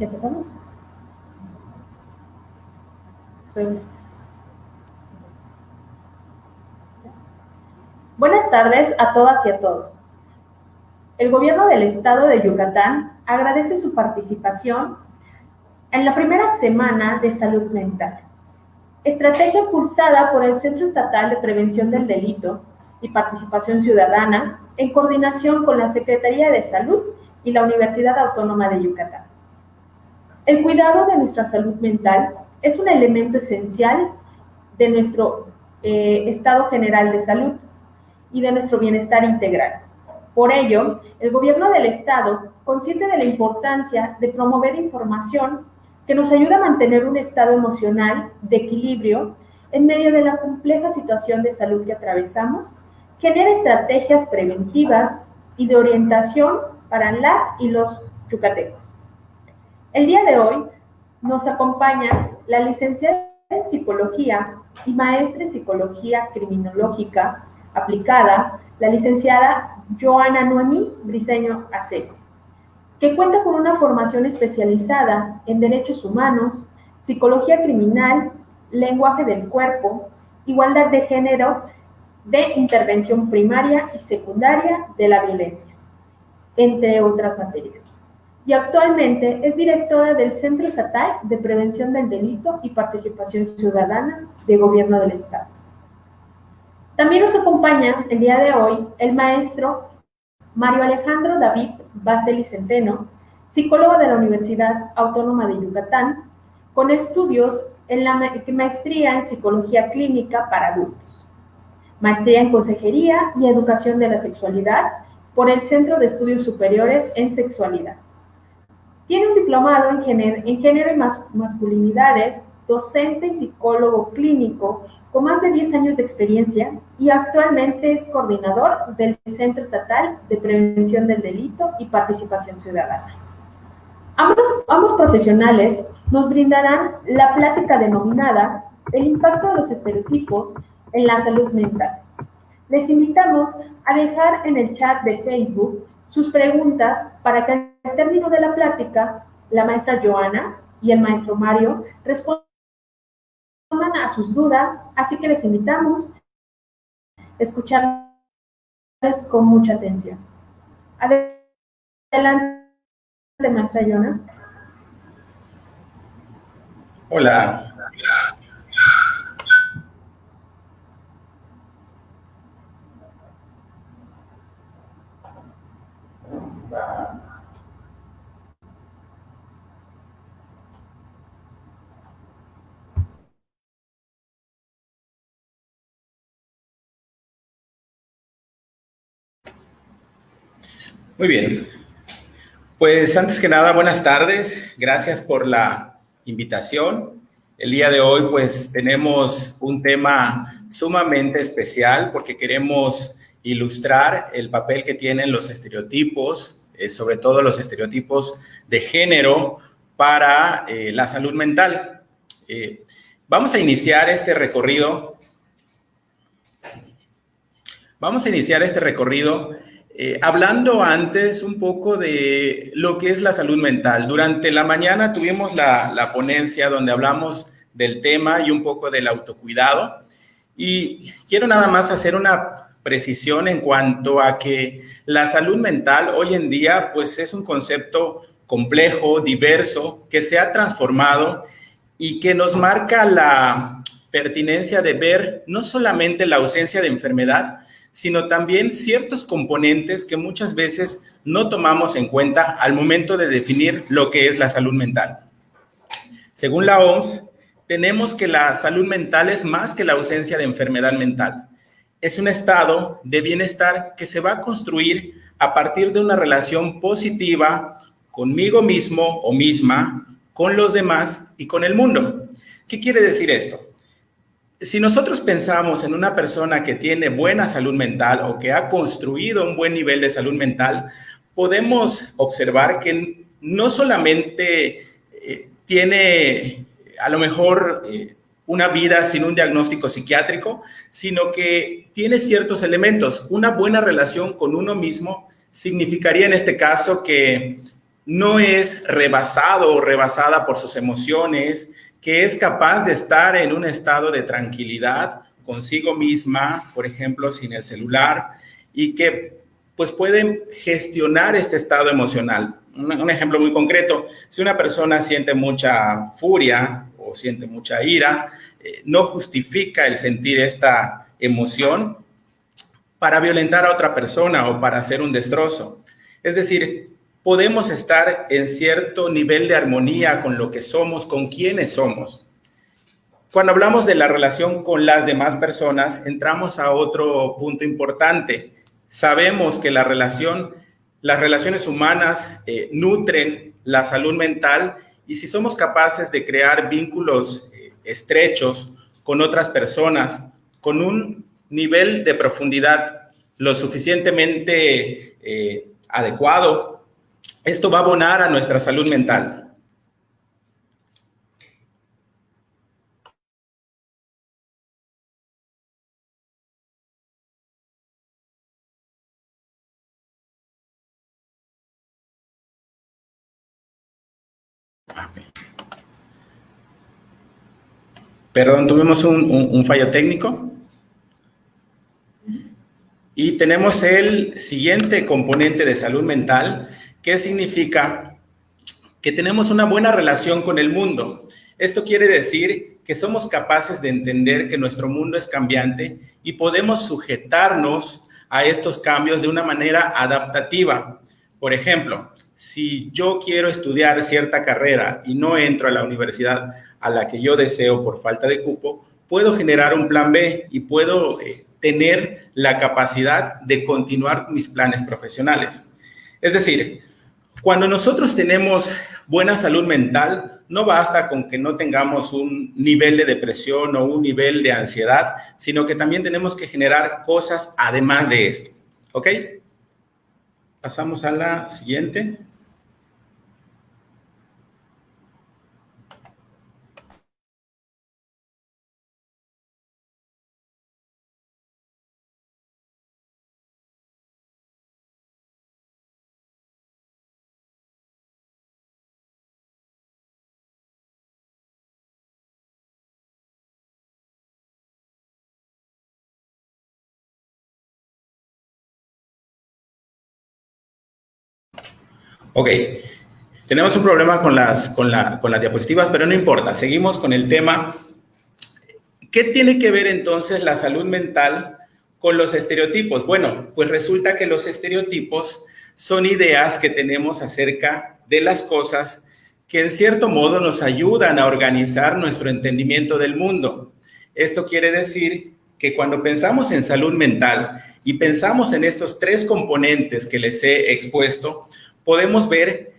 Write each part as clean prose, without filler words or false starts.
¿Empezamos? Buenas tardes a todas y a todos. El Gobierno del Estado de Yucatán agradece su participación en la primera semana de salud mental, estrategia impulsada por el Centro Estatal de Prevención del Delito y Participación Ciudadana en coordinación con la Secretaría de Salud y la Universidad Autónoma de Yucatán. El cuidado de nuestra salud mental es un elemento esencial de nuestro estado general de salud y de nuestro bienestar integral. Por ello, el Gobierno del Estado, consciente de la importancia de promover información que nos ayude a mantener un estado emocional de equilibrio en medio de la compleja situación de salud que atravesamos, genera estrategias preventivas y de orientación para las y los yucatecos. El día de hoy nos acompaña la licenciada en Psicología y maestra en Psicología Criminológica aplicada, la licenciada Joana Noemí Briceño Asensio, que cuenta con una formación especializada en Derechos Humanos, Psicología Criminal, Lenguaje del Cuerpo, Igualdad de Género, de Intervención Primaria y Secundaria de la Violencia, entre otras materias. Y actualmente es directora del Centro Estatal de Prevención del Delito y Participación Ciudadana de Gobierno del Estado. También nos acompaña el día de hoy el maestro Mario Alejandro David Baseli Centeno, psicólogo de la Universidad Autónoma de Yucatán, con estudios en la maestría en Psicología Clínica para Adultos, maestría en Consejería y Educación de la Sexualidad por el Centro de Estudios Superiores en Sexualidad. Tiene un diplomado en género y masculinidades, docente y psicólogo clínico con más de 10 años de experiencia y actualmente es coordinador del Centro Estatal de Prevención del Delito y Participación Ciudadana. Ambos profesionales nos brindarán la plática denominada El impacto de los estereotipos en la salud mental. Les invitamos a dejar en el chat de Facebook sus preguntas para que al término de la plática, la maestra Joana y el maestro Mario respondan a sus dudas, así que les invitamos a escucharles con mucha atención. Adelante, maestra Joana. Hola. Muy bien, pues antes que nada, buenas tardes, gracias por la invitación. El día de hoy pues tenemos un tema sumamente especial porque queremos ilustrar el papel que tienen los estereotipos, sobre todo los estereotipos de género para la salud mental. Vamos a iniciar este recorrido. Hablando antes un poco de lo que es la salud mental. Durante la mañana tuvimos la ponencia donde hablamos del tema y un poco del autocuidado. Y quiero nada más hacer una precisión en cuanto a que la salud mental hoy en día pues es un concepto complejo, diverso, que se ha transformado y que nos marca la pertinencia de ver no solamente la ausencia de enfermedad, sino también ciertos componentes que muchas veces no tomamos en cuenta al momento de definir lo que es la salud mental. Según la OMS, tenemos que la salud mental es más que la ausencia de enfermedad mental. Es un estado de bienestar que se va a construir a partir de una relación positiva conmigo mismo o misma, con los demás y con el mundo. ¿Qué quiere decir esto? Si nosotros pensamos en una persona que tiene buena salud mental o que ha construido un buen nivel de salud mental, podemos observar que no solamente tiene a lo mejor una vida sin un diagnóstico psiquiátrico, sino que tiene ciertos elementos. Una buena relación con uno mismo significaría en este caso que no es rebasado o rebasada por sus emociones, que es capaz de estar en un estado de tranquilidad consigo misma, por ejemplo, sin el celular, y que pues pueden gestionar este estado emocional. Un ejemplo muy concreto: si una persona siente mucha furia o siente mucha ira, no justifica el sentir esta emoción para violentar a otra persona o para hacer un destrozo. Es decir, podemos estar en cierto nivel de armonía con lo que somos, con quienes somos. Cuando hablamos de la relación con las demás personas, entramos a otro punto importante. Sabemos que las relaciones humanas nutren la salud mental, y si somos capaces de crear vínculos estrechos con otras personas, con un nivel de profundidad lo suficientemente adecuado, esto va a abonar a nuestra salud mental. Perdón, tuvimos un fallo técnico. Y tenemos el siguiente componente de salud mental, que significa que tenemos una buena relación con el mundo. Esto quiere decir que somos capaces de entender que nuestro mundo es cambiante y podemos sujetarnos a estos cambios de una manera adaptativa. Por ejemplo, si yo quiero estudiar cierta carrera y no entro a la universidad a la que yo deseo por falta de cupo, puedo generar un plan B y puedo tener la capacidad de continuar con mis planes profesionales. Es decir, cuando nosotros tenemos buena salud mental, no basta con que no tengamos un nivel de depresión o un nivel de ansiedad, sino que también tenemos que generar cosas además de esto. ¿Ok? Pasamos a la siguiente. Ok, tenemos un problema con las diapositivas, pero no importa, seguimos con el tema. ¿Qué tiene que ver entonces la salud mental con los estereotipos? Bueno, pues resulta que los estereotipos son ideas que tenemos acerca de las cosas que en cierto modo nos ayudan a organizar nuestro entendimiento del mundo. Esto quiere decir que cuando pensamos en salud mental y pensamos en estos tres componentes que les he expuesto, podemos ver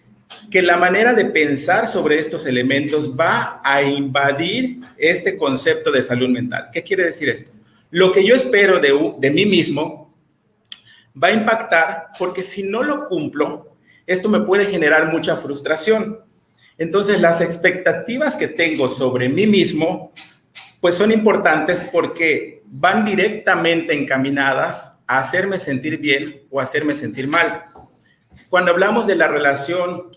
que la manera de pensar sobre estos elementos va a invadir este concepto de salud mental. ¿Qué quiere decir esto? Lo que yo espero de mí mismo va a impactar, porque si no lo cumplo, esto me puede generar mucha frustración. Entonces, las expectativas que tengo sobre mí mismo, pues son importantes porque van directamente encaminadas a hacerme sentir bien o hacerme sentir mal. Cuando hablamos de la relación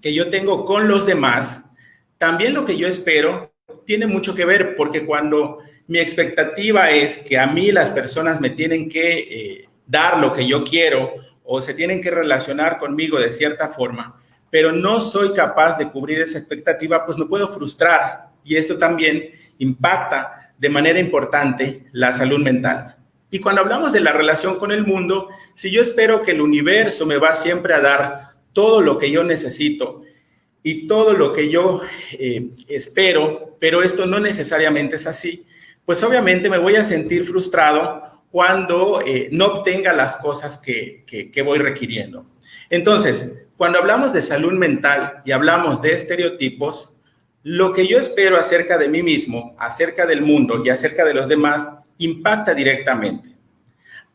que yo tengo con los demás, también lo que yo espero tiene mucho que ver, porque cuando mi expectativa es que a mí las personas me tienen que dar lo que yo quiero o se tienen que relacionar conmigo de cierta forma, pero no soy capaz de cubrir esa expectativa, pues me puedo frustrar, y esto también impacta de manera importante la salud mental. Y cuando hablamos de la relación con el mundo, si yo espero que el universo me va siempre a dar todo lo que yo necesito y todo lo que yo espero, pero esto no necesariamente es así, pues obviamente me voy a sentir frustrado cuando no obtenga las cosas que voy requiriendo. Entonces, cuando hablamos de salud mental y hablamos de estereotipos, lo que yo espero acerca de mí mismo, acerca del mundo y acerca de los demás, impacta directamente.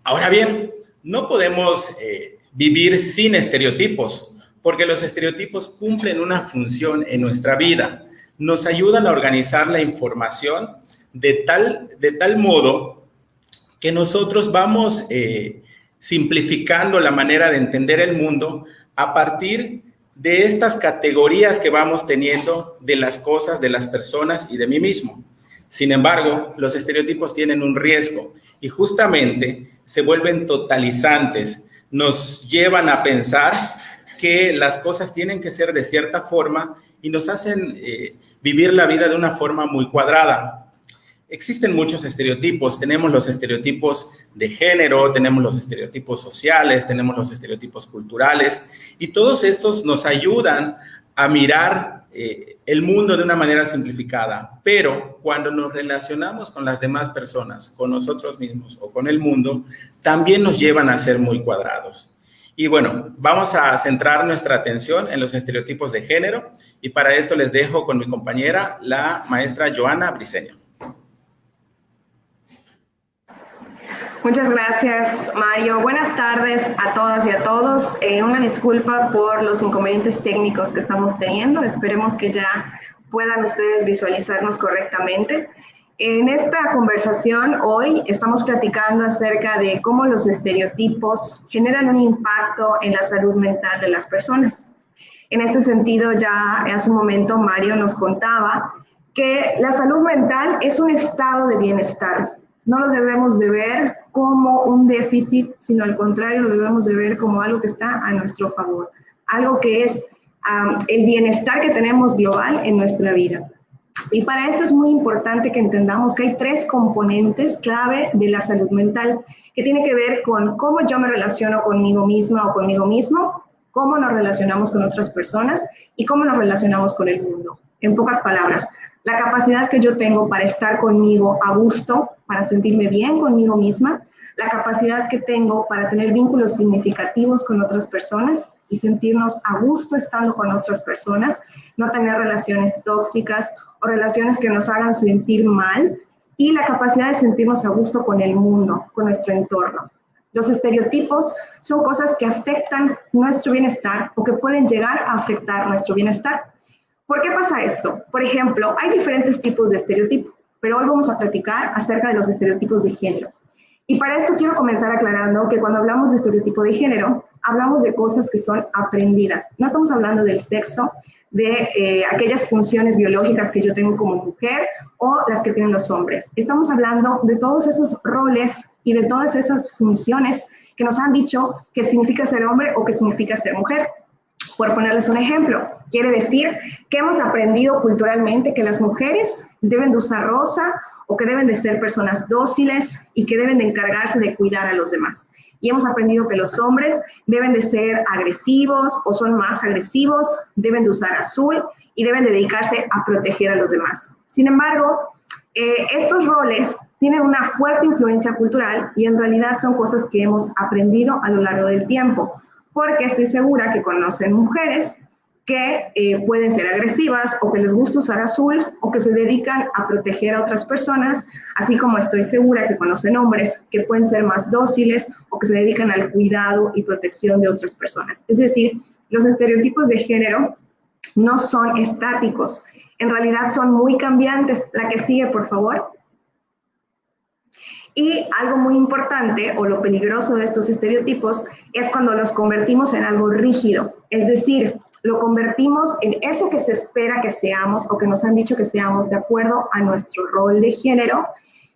Ahora bien, no podemos vivir sin estereotipos, porque los estereotipos cumplen una función en nuestra vida. Nos ayudan a organizar la información de tal modo que nosotros vamos simplificando la manera de entender el mundo a partir de estas categorías que vamos teniendo de las cosas, de las personas y de mí mismo. Sin embargo, los estereotipos tienen un riesgo y justamente se vuelven totalizantes, nos llevan a pensar que las cosas tienen que ser de cierta forma y nos hacen vivir la vida de una forma muy cuadrada. Existen muchos estereotipos, tenemos los estereotipos de género, tenemos los estereotipos sociales, tenemos los estereotipos culturales y todos estos nos ayudan a mirar el mundo de una manera simplificada, pero cuando nos relacionamos con las demás personas, con nosotros mismos o con el mundo, también nos llevan a ser muy cuadrados. Y bueno, vamos a centrar nuestra atención en los estereotipos de género y para esto les dejo con mi compañera, la maestra Joana Briceño. Muchas gracias, Mario. Buenas tardes a todas y a todos. Una disculpa por los inconvenientes técnicos que estamos teniendo. Esperemos que ya puedan ustedes visualizarnos correctamente. En esta conversación hoy estamos platicando acerca de cómo los estereotipos generan un impacto en la salud mental de las personas. En este sentido, ya hace un momento Mario nos contaba que la salud mental es un estado de bienestar. No lo debemos de ver como un déficit, sino al contrario, lo debemos de ver como algo que está a nuestro favor, algo que es el bienestar que tenemos global en nuestra vida. Y para esto es muy importante que entendamos que hay 3 componentes clave de la salud mental, que tiene que ver con cómo yo me relaciono conmigo misma o conmigo mismo, cómo nos relacionamos con otras personas y cómo nos relacionamos con el mundo. En pocas palabras, la capacidad que yo tengo para estar conmigo a gusto, para sentirme bien conmigo misma, la capacidad que tengo para tener vínculos significativos con otras personas y sentirnos a gusto estando con otras personas, no tener relaciones tóxicas o relaciones que nos hagan sentir mal, y la capacidad de sentirnos a gusto con el mundo, con nuestro entorno. Los estereotipos son cosas que afectan nuestro bienestar o que pueden llegar a afectar nuestro bienestar. ¿Por qué pasa esto? Por ejemplo, hay diferentes tipos de estereotipos, pero hoy vamos a platicar acerca de los estereotipos de género. Y para esto quiero comenzar aclarando que cuando hablamos de estereotipo de género, hablamos de cosas que son aprendidas. No estamos hablando del sexo, de aquellas funciones biológicas que yo tengo como mujer o las que tienen los hombres. Estamos hablando de todos esos roles y de todas esas funciones que nos han dicho qué significa ser hombre o qué significa ser mujer. Por ponerles un ejemplo, quiere decir que hemos aprendido culturalmente que las mujeres deben de usar rosa o que deben de ser personas dóciles y que deben de encargarse de cuidar a los demás. Y hemos aprendido que los hombres deben de ser agresivos o son más agresivos, deben de usar azul y deben de dedicarse a proteger a los demás. Sin embargo, estos roles tienen una fuerte influencia cultural y en realidad son cosas que hemos aprendido a lo largo del tiempo, porque estoy segura que conocen mujeres que pueden ser agresivas o que les gusta usar azul o que se dedican a proteger a otras personas, así como estoy segura que conocen hombres que pueden ser más dóciles o que se dedican al cuidado y protección de otras personas. Es decir, los estereotipos de género no son estáticos, en realidad son muy cambiantes. La que sigue, por favor. Y algo muy importante, o lo peligroso de estos estereotipos, es cuando los convertimos en algo rígido. Es decir, lo convertimos en eso que se espera que seamos o que nos han dicho que seamos de acuerdo a nuestro rol de género,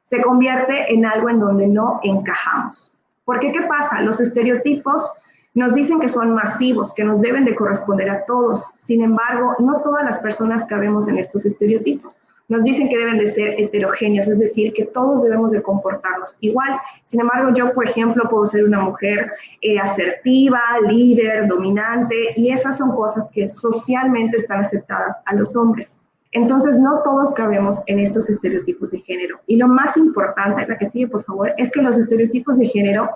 se convierte en algo en donde no encajamos. Porque, ¿qué pasa? Los estereotipos nos dicen que son masivos, que nos deben de corresponder a todos. Sin embargo, no todas las personas cabemos en estos estereotipos. Nos dicen que deben de ser heterogéneos, es decir, que todos debemos de comportarnos igual. Sin embargo, yo, por ejemplo, puedo ser una mujer asertiva, líder, dominante, y esas son cosas que socialmente están aceptadas a los hombres. Entonces, no todos cabemos en estos estereotipos de género. Y lo más importante, la que sigue, por favor, es que los estereotipos de género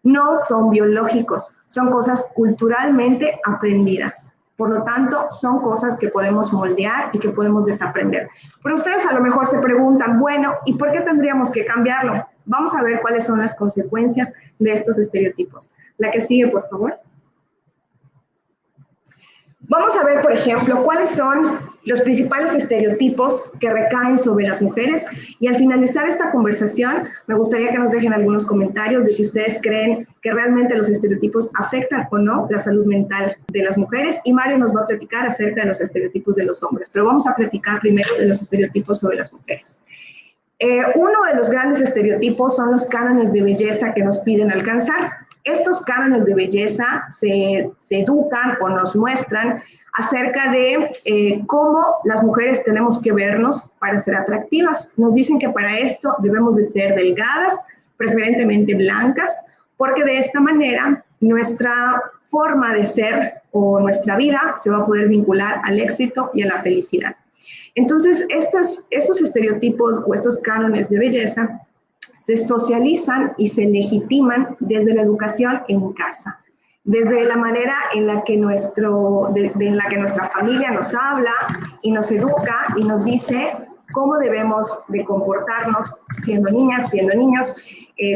no son biológicos, son cosas culturalmente aprendidas. Por lo tanto, son cosas que podemos moldear y que podemos desaprender. Pero ustedes a lo mejor se preguntan, bueno, ¿y por qué tendríamos que cambiarlo? Vamos a ver cuáles son las consecuencias de estos estereotipos. La que sigue, por favor. Vamos a ver, por ejemplo, cuáles son los principales estereotipos que recaen sobre las mujeres. Y al finalizar esta conversación, me gustaría que nos dejen algunos comentarios de si ustedes creen que realmente los estereotipos afectan o no la salud mental de las mujeres. Y Mario nos va a platicar acerca de los estereotipos de los hombres, pero vamos a platicar primero de los estereotipos sobre las mujeres. Uno de los grandes estereotipos son los cánones de belleza que nos piden alcanzar. Estos cánones de belleza se educan o nos muestran acerca de cómo las mujeres tenemos que vernos para ser atractivas. Nos dicen que para esto debemos de ser delgadas, preferentemente blancas, porque de esta manera nuestra forma de ser o nuestra vida se va a poder vincular al éxito y a la felicidad. Entonces, estos estereotipos o estos cánones de belleza se socializan y se legitiman desde la educación en casa, desde la manera en la que nuestra familia nos habla y nos educa y nos dice cómo debemos de comportarnos siendo niñas, siendo niños,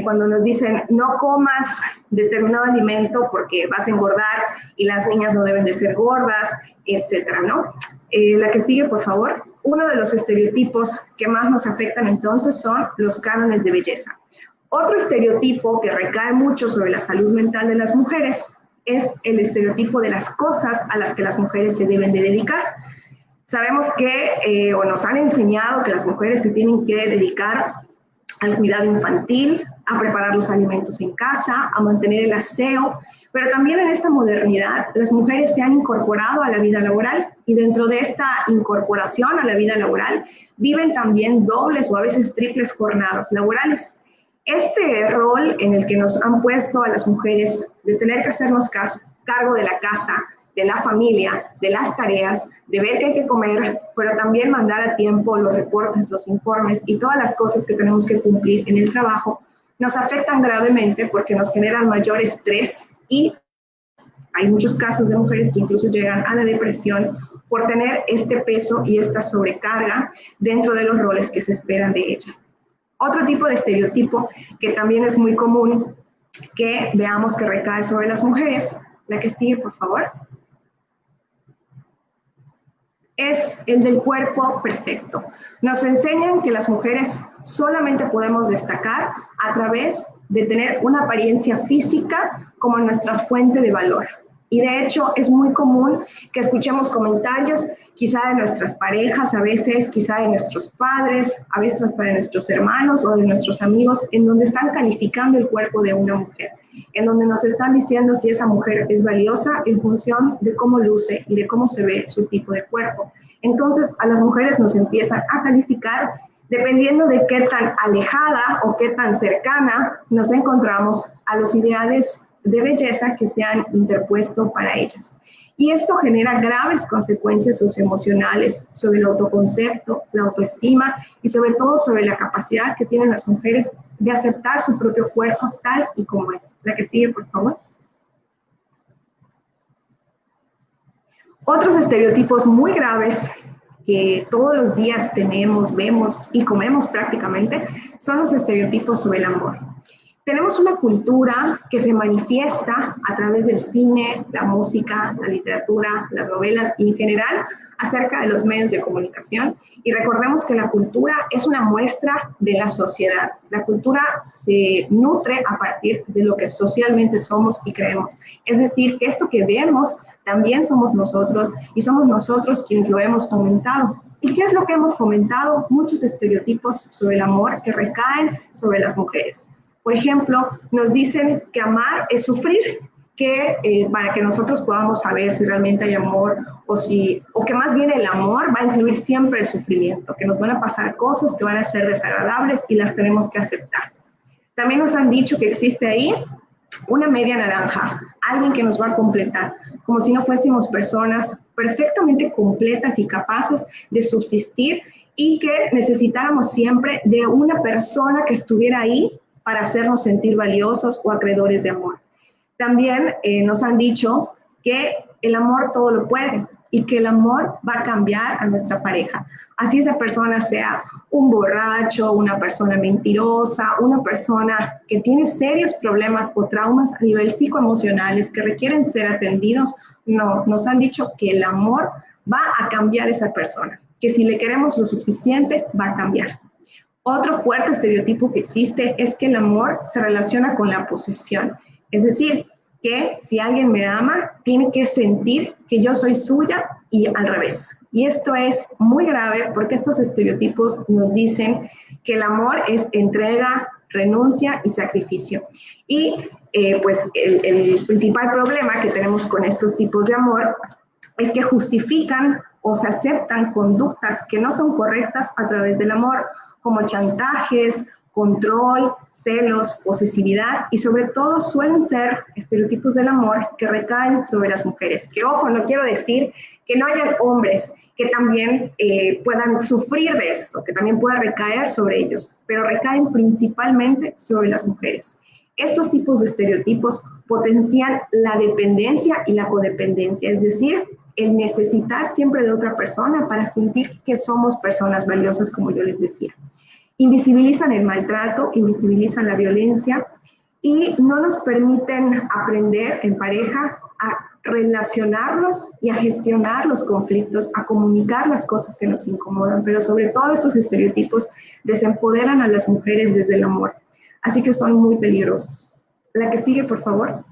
cuando nos dicen no comas determinado alimento porque vas a engordar y las niñas no deben de ser gordas, etcétera, ¿no? La que sigue, por favor. Uno de los estereotipos que más nos afectan entonces son los cánones de belleza. Otro estereotipo que recae mucho sobre la salud mental de las mujeres es el estereotipo de las cosas a las que las mujeres se deben de dedicar. Sabemos que, o nos han enseñado que las mujeres se tienen que dedicar al cuidado infantil, a preparar los alimentos en casa, a mantener el aseo, pero también en esta modernidad las mujeres se han incorporado a la vida laboral y dentro de esta incorporación a la vida laboral viven también dobles o a veces triples jornadas laborales. Este rol en el que nos han puesto a las mujeres de tener que hacernos cargo de la casa, de la familia, de las tareas, de ver qué hay que comer, pero también mandar a tiempo los reportes, los informes y todas las cosas que tenemos que cumplir en el trabajo, nos afectan gravemente porque nos generan mayor estrés y hay muchos casos de mujeres que incluso llegan a la depresión por tener este peso y esta sobrecarga dentro de los roles que se esperan de ella. Otro tipo de estereotipo que también es muy común que veamos que recae sobre las mujeres, la que sigue, por favor, es el del cuerpo perfecto. Nos enseñan que las mujeres solamente podemos destacar a través de tener una apariencia física como nuestra fuente de valor. Y de hecho es muy común que escuchemos comentarios quizá de nuestras parejas, a veces quizá de nuestros padres, a veces hasta de nuestros hermanos o de nuestros amigos, en donde están calificando el cuerpo de una mujer, en donde nos están diciendo si esa mujer es valiosa en función de cómo luce y de cómo se ve su tipo de cuerpo. Entonces a las mujeres nos empiezan a calificar dependiendo de qué tan alejada o qué tan cercana nos encontramos a los ideales de belleza que se han interpuesto para ellas. Y esto genera graves consecuencias socioemocionales sobre el autoconcepto, la autoestima y sobre todo sobre la capacidad que tienen las mujeres de aceptar su propio cuerpo tal y como es. La que sigue, por favor. Otros estereotipos muy graves que todos los días tenemos, vemos y comemos prácticamente son los estereotipos sobre el amor. Tenemos una cultura que se manifiesta a través del cine, la música, la literatura, las novelas y en general acerca de los medios de comunicación. Y recordemos que la cultura es una muestra de la sociedad. La cultura se nutre a partir de lo que socialmente somos y creemos. Es decir, que esto que vemos también somos nosotros y somos nosotros quienes lo hemos fomentado. ¿Y qué es lo que hemos fomentado? Muchos estereotipos sobre el amor que recaen sobre las mujeres. Por ejemplo, nos dicen que amar es sufrir, que para que nosotros podamos saber si realmente hay amor o que más bien el amor va a incluir siempre el sufrimiento, que nos van a pasar cosas que van a ser desagradables y las tenemos que aceptar. También nos han dicho que existe ahí una media naranja, alguien que nos va a completar, como si no fuésemos personas perfectamente completas y capaces de subsistir y que necesitáramos siempre de una persona que estuviera ahí para hacernos sentir valiosos o acreedores de amor. También nos han dicho que el amor todo lo puede y que el amor va a cambiar a nuestra pareja. Así esa persona sea un borracho, una persona mentirosa, una persona que tiene serios problemas o traumas a nivel psicoemocionales que requieren ser atendidos. No, nos han dicho que el amor va a cambiar esa persona, que si le queremos lo suficiente, va a cambiar. Otro fuerte estereotipo que existe es que el amor se relaciona con la posesión. Es decir, que si alguien me ama, tiene que sentir que yo soy suya y al revés. Y esto es muy grave porque estos estereotipos nos dicen que el amor es entrega, renuncia y sacrificio. Y pues el principal problema que tenemos con estos tipos de amor es que justifican o se aceptan conductas que no son correctas a través del amor, como chantajes, control, celos, posesividad y sobre todo suelen ser estereotipos del amor que recaen sobre las mujeres. Que ojo, no quiero decir que no hayan hombres que también puedan sufrir de esto, que también pueda recaer sobre ellos, pero recaen principalmente sobre las mujeres. Estos tipos de estereotipos potencian la dependencia y la codependencia, es decir, el necesitar siempre de otra persona para sentir que somos personas valiosas, como yo les decía. Invisibilizan el maltrato, invisibilizan la violencia y no nos permiten aprender en pareja a relacionarnos y a gestionar los conflictos, a comunicar las cosas que nos incomodan, pero sobre todo estos estereotipos desempoderan a las mujeres desde el amor, así que son muy peligrosos. La que sigue, por favor.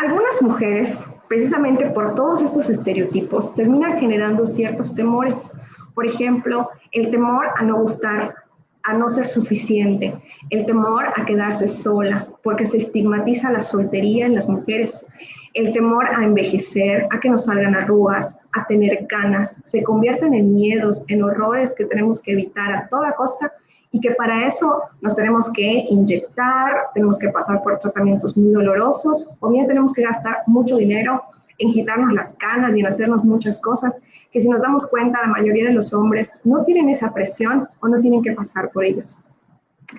Algunas mujeres, precisamente por todos estos estereotipos, terminan generando ciertos temores. Por ejemplo, el temor a no gustar, a no ser suficiente, el temor a quedarse sola, porque se estigmatiza la soltería en las mujeres, el temor a envejecer, a que nos salgan arrugas, a tener canas, se convierten en miedos, en horrores que tenemos que evitar a toda costa y que para eso nos tenemos que inyectar, tenemos que pasar por tratamientos muy dolorosos o bien tenemos que gastar mucho dinero en quitarnos las canas y en hacernos muchas cosas que si nos damos cuenta la mayoría de los hombres no tienen esa presión o no tienen que pasar por ellos.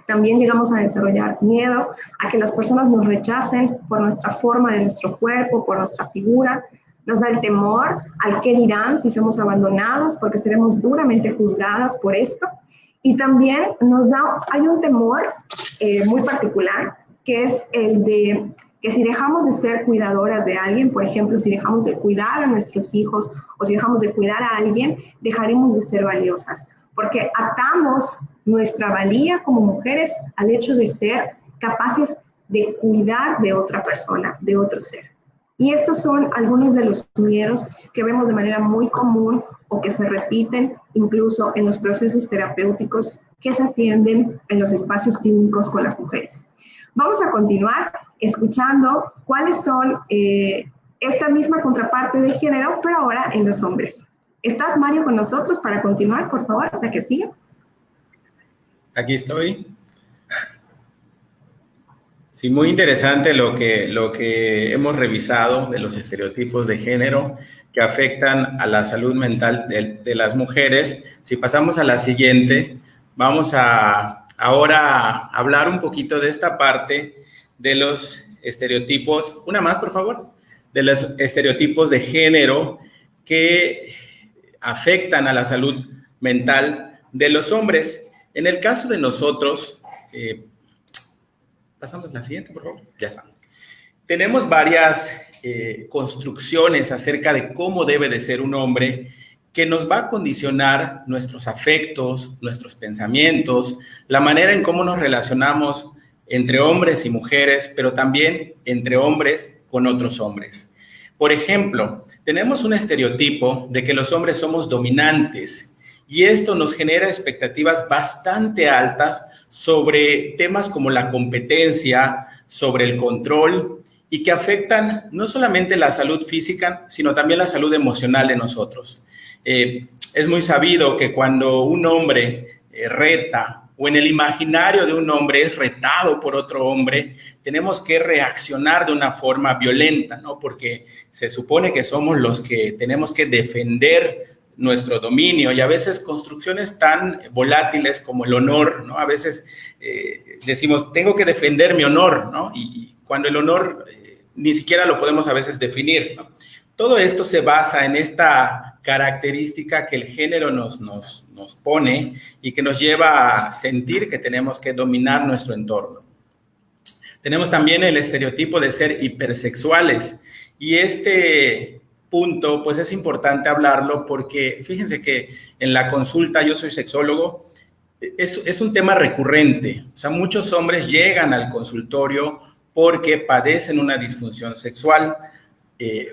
También llegamos a desarrollar miedo a que las personas nos rechacen por nuestra forma de nuestro cuerpo, por nuestra figura. Nos da el temor al qué dirán si somos abandonados porque seremos duramente juzgadas por esto. Y también hay un temor muy particular que es el de que si dejamos de ser cuidadoras de alguien, por ejemplo, si dejamos de cuidar a nuestros hijos o si dejamos de cuidar a alguien, dejaremos de ser valiosas, porque atamos nuestra valía como mujeres al hecho de ser capaces de cuidar de otra persona, de otro ser. Y estos son algunos de los miedos que vemos de manera muy común o que se repiten incluso en los procesos terapéuticos que se atienden en los espacios clínicos con las mujeres. Vamos a continuar escuchando cuáles son esta misma contraparte de género, pero ahora en los hombres. ¿Estás, Mario, con nosotros para continuar, por favor, hasta que siga? Aquí estoy. Sí, muy interesante lo que hemos revisado de los estereotipos de género que afectan a la salud mental de las mujeres. Si pasamos a la siguiente, vamos a ahora hablar un poquito de esta parte de los estereotipos. Una más, por favor. De los estereotipos de género que afectan a la salud mental de los hombres. En el caso de nosotros, pasamos a la siguiente, por favor. Ya está. Tenemos varias construcciones acerca de cómo debe de ser un hombre que nos va a condicionar nuestros afectos, nuestros pensamientos, la manera en cómo nos relacionamos entre hombres y mujeres, pero también entre hombres con otros hombres. Por ejemplo, tenemos un estereotipo de que los hombres somos dominantes y esto nos genera expectativas bastante altas sobre temas como la competencia, sobre el control y que afectan no solamente la salud física, sino también la salud emocional de nosotros. Es muy sabido que cuando un hombre reta o en el imaginario de un hombre es retado por otro hombre, tenemos que reaccionar de una forma violenta, ¿no? Porque se supone que somos los que tenemos que defender nuestro dominio y a veces construcciones tan volátiles como el honor, ¿no? A veces decimos, tengo que defender mi honor, ¿no? Y cuando el honor ni siquiera lo podemos a veces definir, ¿no? Todo esto se basa en esta característica que el género nos pone y que nos lleva a sentir que tenemos que dominar nuestro entorno. Tenemos también el estereotipo de ser hipersexuales Y este punto, pues es importante hablarlo porque fíjense que en la consulta, yo soy sexólogo, es un tema recurrente. O sea, muchos hombres llegan al consultorio porque padecen una disfunción sexual.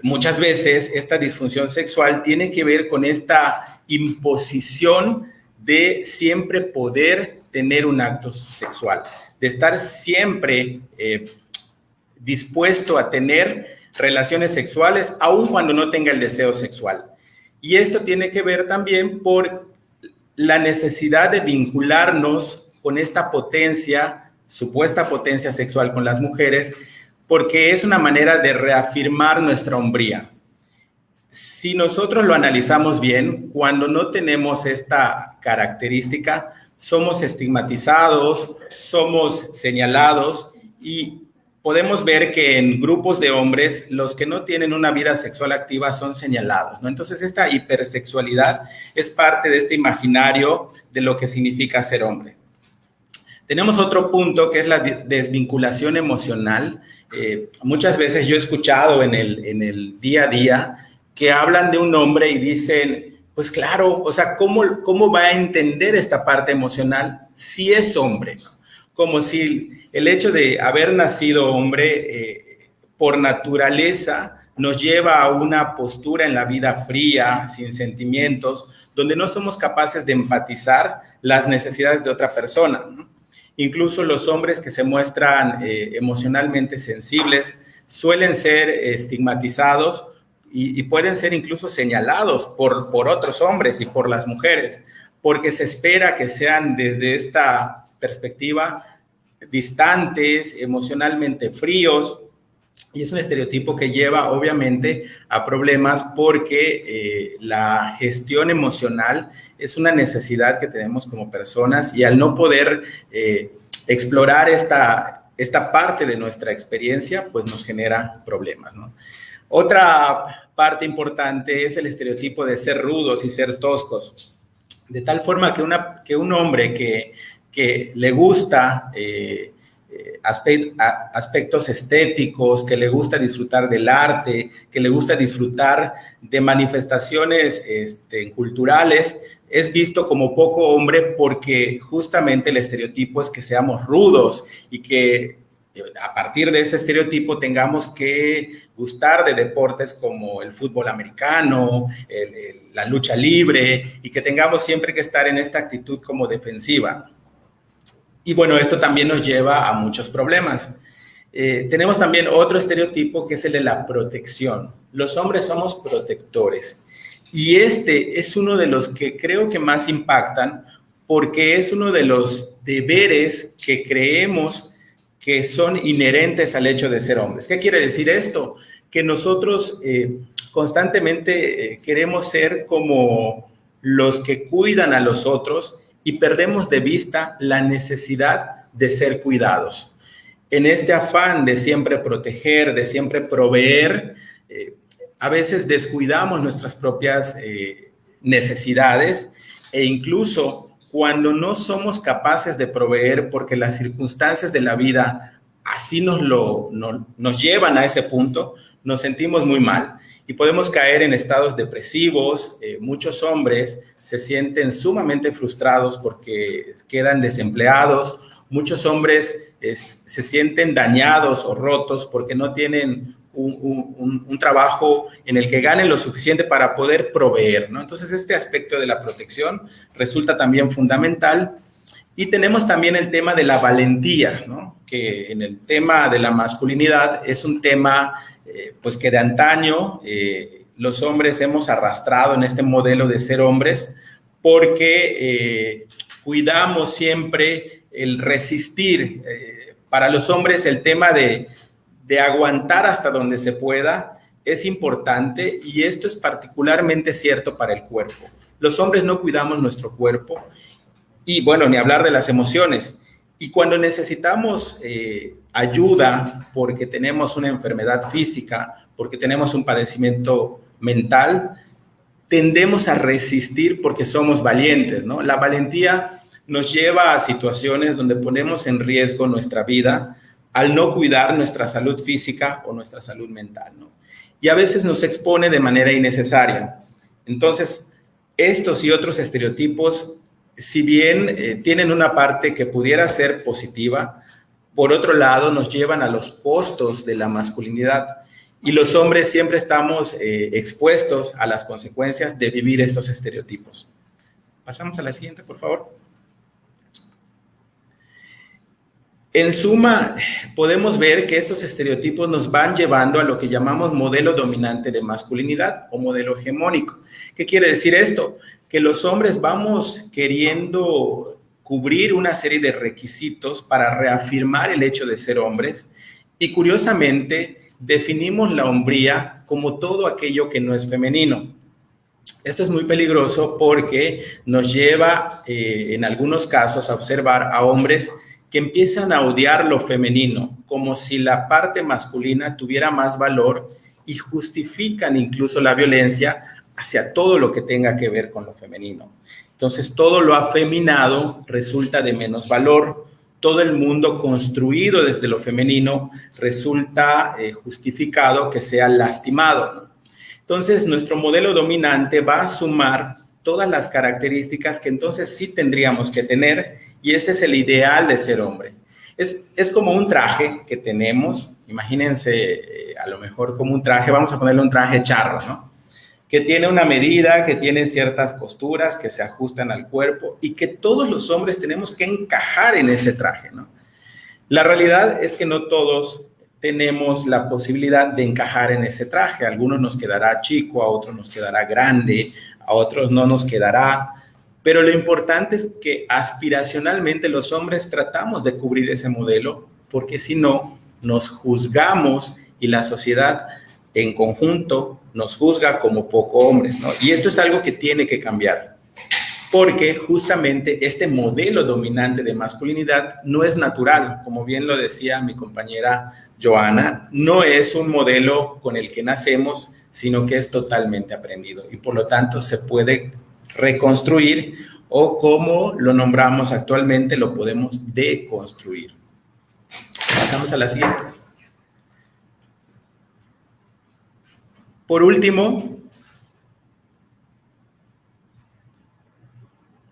Muchas veces esta disfunción sexual tiene que ver con esta imposición de siempre poder tener un acto sexual, de estar siempre dispuesto a tener relaciones sexuales, aun cuando no tenga el deseo sexual. Y esto tiene que ver también por la necesidad de vincularnos con esta potencia, supuesta potencia sexual con las mujeres, porque es una manera de reafirmar nuestra hombría. Si nosotros lo analizamos bien, cuando no tenemos esta característica, somos estigmatizados, somos señalados y podemos ver que en grupos de hombres, los que no tienen una vida sexual activa son señalados, ¿no? Entonces, esta hipersexualidad es parte de este imaginario de lo que significa ser hombre. Tenemos otro punto que es la desvinculación emocional. Muchas veces yo he escuchado en el día a día que hablan de un hombre y dicen, pues claro, o sea, ¿cómo va a entender esta parte emocional si es hombre? Como si el hecho de haber nacido hombre por naturaleza nos lleva a una postura en la vida fría, sin sentimientos, donde no somos capaces de empatizar las necesidades de otra persona, ¿no? Incluso los hombres que se muestran emocionalmente sensibles suelen ser estigmatizados y pueden ser incluso señalados por otros hombres y por las mujeres, porque se espera que sean desde esta perspectiva distantes, emocionalmente fríos, y es un estereotipo que lleva obviamente a problemas porque la gestión emocional es una necesidad que tenemos como personas y al no poder explorar esta parte de nuestra experiencia, pues nos genera problemas, ¿no? Otra parte importante es el estereotipo de ser rudos y ser toscos, de tal forma que un hombre que le gusta aspectos estéticos, que le gusta disfrutar del arte, que le gusta disfrutar de manifestaciones culturales, es visto como poco hombre porque justamente el estereotipo es que seamos rudos y que a partir de ese estereotipo tengamos que gustar de deportes como el fútbol americano, la lucha libre y que tengamos siempre que estar en esta actitud como defensiva. Y bueno, esto también nos lleva a muchos problemas. Tenemos también otro estereotipo que es el de la protección. Los hombres somos protectores y este es uno de los que creo que más impactan porque es uno de los deberes que creemos que son inherentes al hecho de ser hombres. ¿Qué quiere decir esto? Que nosotros constantemente queremos ser como los que cuidan a los otros y perdemos de vista la necesidad de ser cuidados. En este afán de siempre proteger, de siempre proveer, a veces descuidamos nuestras propias necesidades e incluso cuando no somos capaces de proveer porque las circunstancias de la vida así nos llevan a ese punto, nos sentimos muy mal y podemos caer en estados depresivos. Muchos hombres se sienten sumamente frustrados porque quedan desempleados. Muchos hombres se sienten dañados o rotos porque no tienen un trabajo en el que ganen lo suficiente para poder proveer, ¿no? Entonces, este aspecto de la protección resulta también fundamental. Y tenemos también el tema de la valentía, ¿no? Que en el tema de la masculinidad es un tema pues que de antaño los hombres hemos arrastrado en este modelo de ser hombres porque cuidamos siempre el resistir. Para los hombres el tema de aguantar hasta donde se pueda es importante y esto es particularmente cierto para el cuerpo. Los hombres no cuidamos nuestro cuerpo y bueno, ni hablar de las emociones. Y cuando necesitamos ayuda porque tenemos una enfermedad física, porque tenemos un padecimiento mental, tendemos a resistir porque somos valientes, ¿no? La valentía nos lleva a situaciones donde ponemos en riesgo nuestra vida al no cuidar nuestra salud física o nuestra salud mental, ¿no? y a veces nos expone de manera innecesaria. Entonces, estos y otros estereotipos, si bien tienen una parte que pudiera ser positiva, por otro lado nos llevan a los costos de la masculinidad. Y los hombres siempre estamos expuestos a las consecuencias de vivir estos estereotipos. Pasamos a la siguiente, por favor. En suma, podemos ver que estos estereotipos nos van llevando a lo que llamamos modelo dominante de masculinidad o modelo hegemónico. ¿Qué quiere decir esto? Que los hombres vamos queriendo cubrir una serie de requisitos para reafirmar el hecho de ser hombres y, curiosamente, definimos la hombría como todo aquello que no es femenino. Esto es muy peligroso porque nos lleva, en algunos casos, a observar a hombres que empiezan a odiar lo femenino, como si la parte masculina tuviera más valor y justifican incluso la violencia hacia todo lo que tenga que ver con lo femenino. Entonces, todo lo afeminado resulta de menos valor, todo el mundo construido desde lo femenino resulta justificado que sea lastimado, ¿no? Entonces, nuestro modelo dominante va a sumar todas las características que entonces sí tendríamos que tener, y ese es el ideal de ser hombre. Es como un traje que tenemos, imagínense a lo mejor como un traje, vamos a ponerle un traje charro, ¿no? Que tiene una medida, que tiene ciertas costuras que se ajustan al cuerpo y que todos los hombres tenemos que encajar en ese traje, ¿no? La realidad es que no todos tenemos la posibilidad de encajar en ese traje. A algunos nos quedará chico, a otros nos quedará grande, a otros no nos quedará, pero lo importante es que aspiracionalmente los hombres tratamos de cubrir ese modelo, porque si no, nos juzgamos y la sociedad en conjunto nos juzga como poco hombres, ¿no? Y esto es algo que tiene que cambiar, porque justamente este modelo dominante de masculinidad no es natural, como bien lo decía mi compañera Joana, no es un modelo con el que nacemos, sino que es totalmente aprendido y por lo tanto se puede reconstruir o, como lo nombramos actualmente, lo podemos deconstruir. Pasamos a la siguiente. Por último,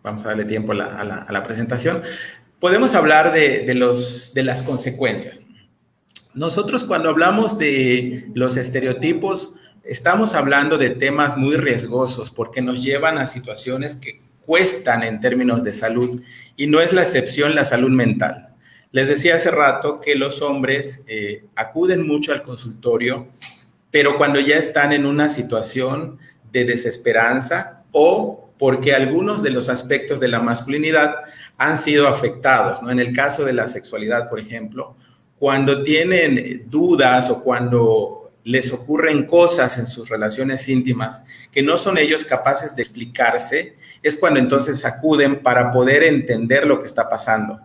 vamos a darle tiempo a la presentación, podemos hablar de las consecuencias. Nosotros, cuando hablamos de los estereotipos, estamos hablando de temas muy riesgosos porque nos llevan a situaciones que cuestan en términos de salud, y no es la excepción la salud mental. Les decía hace rato que los hombres acuden mucho al consultorio, pero cuando ya están en una situación de desesperanza o porque algunos de los aspectos de la masculinidad han sido afectados, ¿no? En el caso de la sexualidad, por ejemplo, cuando tienen dudas o cuando les ocurren cosas en sus relaciones íntimas que no son ellos capaces de explicarse, es cuando entonces acuden para poder entender lo que está pasando.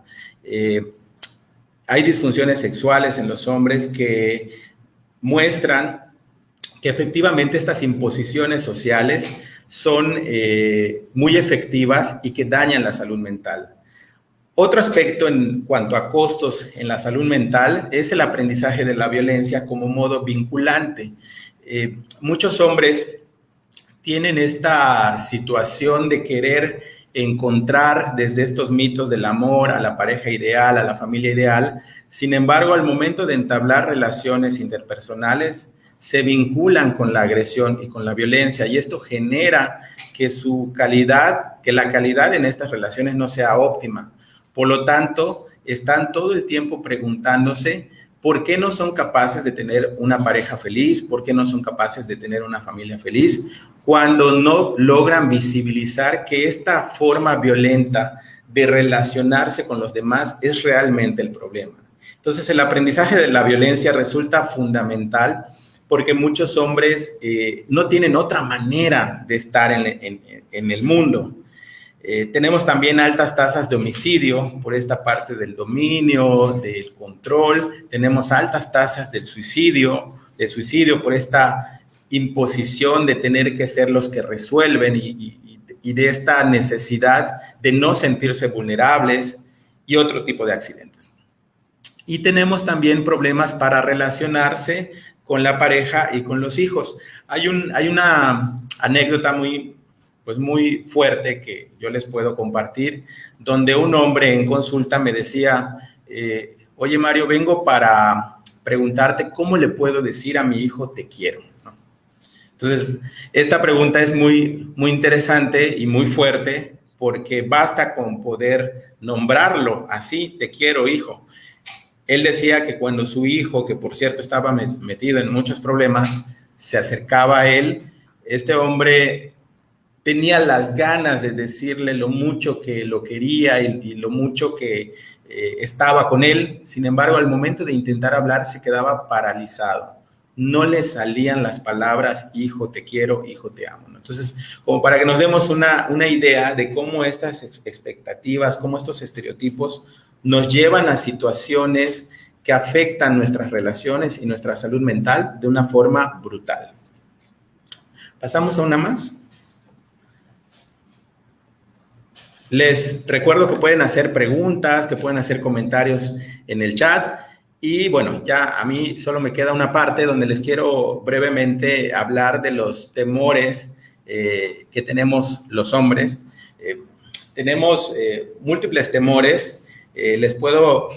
Hay disfunciones sexuales en los hombres que muestran que efectivamente estas imposiciones sociales son muy efectivas y que dañan la salud mental. Otro aspecto en cuanto a costos en la salud mental es el aprendizaje de la violencia como modo vinculante. Muchos hombres tienen esta situación de querer encontrar desde estos mitos del amor a la pareja ideal, a la familia ideal. Sin embargo, al momento de entablar relaciones interpersonales, se vinculan con la agresión y con la violencia, y esto genera que la calidad en estas relaciones no sea óptima. Por lo tanto, están todo el tiempo preguntándose por qué no son capaces de tener una pareja feliz, por qué no son capaces de tener una familia feliz, cuando no logran visibilizar que esta forma violenta de relacionarse con los demás es realmente el problema. Entonces, el aprendizaje de la violencia resulta fundamental porque muchos hombres no tienen otra manera de estar en el mundo. Tenemos también altas tasas de homicidio por esta parte del dominio, del control. Tenemos altas tasas de suicidio por esta imposición de tener que ser los que resuelven y de esta necesidad de no sentirse vulnerables y otro tipo de accidentes. Y tenemos también problemas para relacionarse con la pareja y con los hijos. Hay una anécdota muy fuerte que yo les puedo compartir, donde un hombre en consulta me decía, oye Mario, vengo para preguntarte cómo le puedo decir a mi hijo te quiero, ¿no? Entonces, esta pregunta es muy interesante y muy fuerte, porque basta con poder nombrarlo así, te quiero, hijo. Él decía que cuando su hijo, que por cierto estaba metido en muchos problemas, se acercaba a él, este hombre tenía las ganas de decirle lo mucho que lo quería y lo mucho que estaba con él. Sin embargo, al momento de intentar hablar, se quedaba paralizado. No le salían las palabras, hijo, te quiero, hijo, te amo, ¿no? Entonces, como para que nos demos una idea de cómo estas expectativas, cómo estos estereotipos nos llevan a situaciones que afectan nuestras relaciones y nuestra salud mental de una forma brutal. Pasamos a una más. Les recuerdo que pueden hacer preguntas, que pueden hacer comentarios en el chat. Y bueno, ya a mí solo me queda una parte donde les quiero brevemente hablar de los temores que tenemos los hombres. Tenemos múltiples temores. Les puedo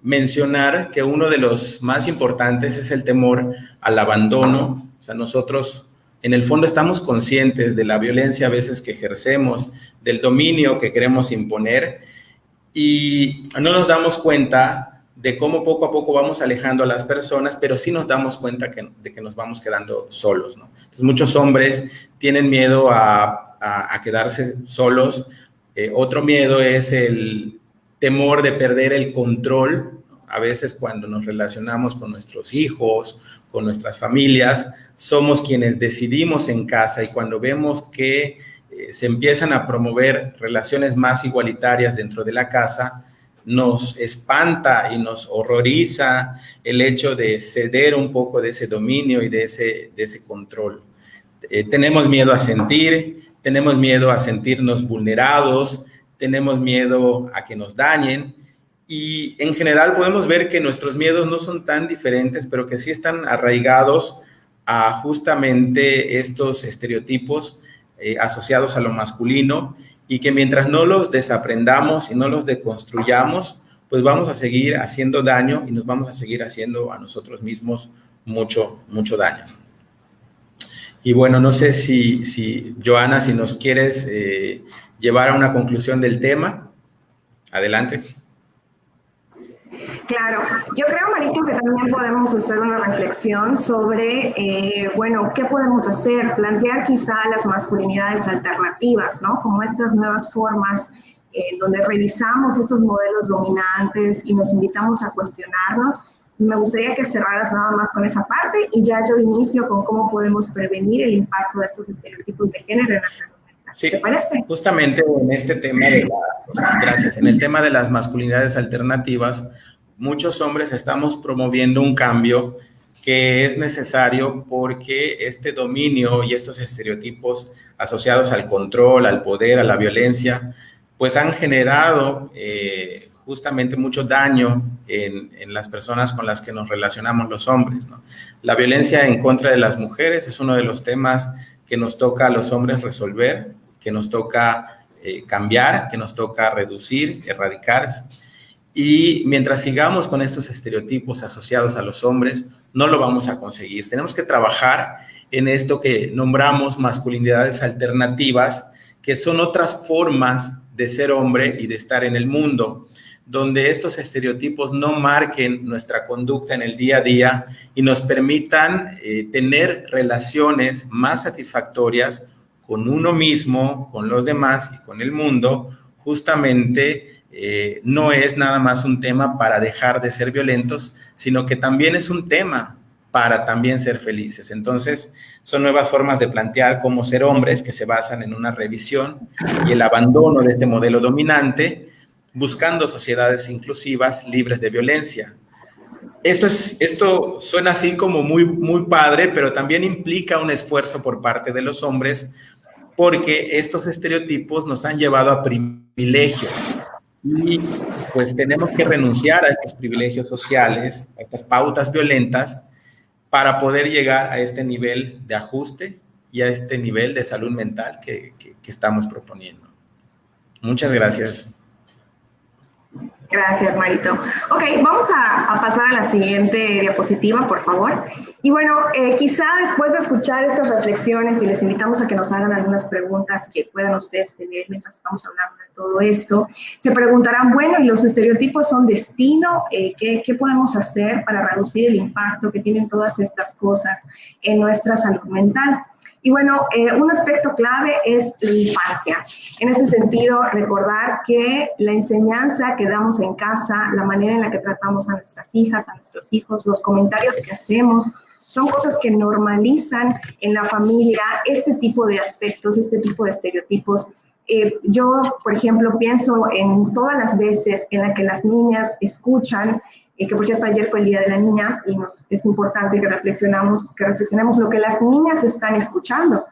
mencionar que uno de los más importantes es el temor al abandono. O sea, nosotros en el fondo estamos conscientes de la violencia a veces que ejercemos, del dominio que queremos imponer, y no nos damos cuenta de cómo poco a poco vamos alejando a las personas, pero sí nos damos cuenta de que nos vamos quedando solos, ¿no? Entonces, muchos hombres tienen miedo a quedarse solos. Otro miedo es el temor de perder el control. A veces cuando nos relacionamos con nuestros hijos, con nuestras familias, somos quienes decidimos en casa, y cuando vemos que se empiezan a promover relaciones más igualitarias dentro de la casa, nos espanta y nos horroriza el hecho de ceder un poco de ese dominio y de ese control. Tenemos miedo a sentir, tenemos miedo a sentirnos vulnerados, tenemos miedo a que nos dañen, y en general podemos ver que nuestros miedos no son tan diferentes, pero que sí están arraigados a justamente estos estereotipos asociados a lo masculino, y que mientras no los desaprendamos y no los deconstruyamos, pues vamos a seguir haciendo daño y nos vamos a seguir haciendo a nosotros mismos mucho daño. Y bueno, no sé si Joana, si nos quieres llevar a una conclusión del tema. Adelante. Claro, yo creo, Marito, que también podemos hacer una reflexión sobre, bueno, ¿qué podemos hacer? Plantear quizá las masculinidades alternativas, ¿no? Como estas nuevas formas donde revisamos estos modelos dominantes y nos invitamos a cuestionarnos. Me gustaría que cerraras nada más con esa parte, y ya yo inicio con cómo podemos prevenir el impacto de estos estereotipos de género en la salud mental. Sí, ¿Te parece? justamente en este tema en el tema de las masculinidades alternativas, muchos hombres estamos promoviendo un cambio que es necesario, porque este dominio y estos estereotipos asociados al control, al poder, a la violencia, pues han generado justamente mucho daño en las personas con las que nos relacionamos los hombres, ¿no? La violencia en contra de las mujeres es uno de los temas que nos toca a los hombres resolver, que nos toca cambiar, que nos toca reducir, erradicar. Y mientras sigamos con estos estereotipos asociados a los hombres, no lo vamos a conseguir. Tenemos que trabajar en esto que nombramos masculinidades alternativas, que son otras formas de ser hombre y de estar en el mundo, donde estos estereotipos no marquen nuestra conducta en el día a día y nos permitan tener relaciones más satisfactorias con uno mismo, con los demás y con el mundo. Justamente no es nada más un tema para dejar de ser violentos, sino que también es un tema para también ser felices. Entonces, son nuevas formas de plantear cómo ser hombres, que se basan en una revisión y el abandono de este modelo dominante, buscando sociedades inclusivas, libres de violencia. Esto suena así como muy padre, pero también implica un esfuerzo por parte de los hombres, porque estos estereotipos nos han llevado a privilegios. Y pues tenemos que renunciar a estos privilegios sociales, a estas pautas violentas, para poder llegar a este nivel de ajuste y a este nivel de salud mental que estamos proponiendo. Muchas gracias. Gracias, Marito. Ok, vamos a pasar a la siguiente diapositiva, por favor. Y bueno, quizá después de escuchar estas reflexiones, y les invitamos a que nos hagan algunas preguntas que puedan ustedes tener mientras estamos hablando de todo esto, se preguntarán, bueno, ¿y los estereotipos son destino? ¿Qué podemos hacer para reducir el impacto que tienen todas estas cosas en nuestra salud mental? Y bueno, un aspecto clave es la infancia. En este sentido, recordar que la enseñanza que damos en casa, la manera en la que tratamos a nuestras hijas, a nuestros hijos, los comentarios que hacemos, son cosas que normalizan en la familia este tipo de aspectos, este tipo de estereotipos. Yo, por ejemplo, pienso en todas las veces en las que las niñas escuchan, que por cierto ayer fue el Día de la Niña y es importante que reflexionemos lo que las niñas están escuchando.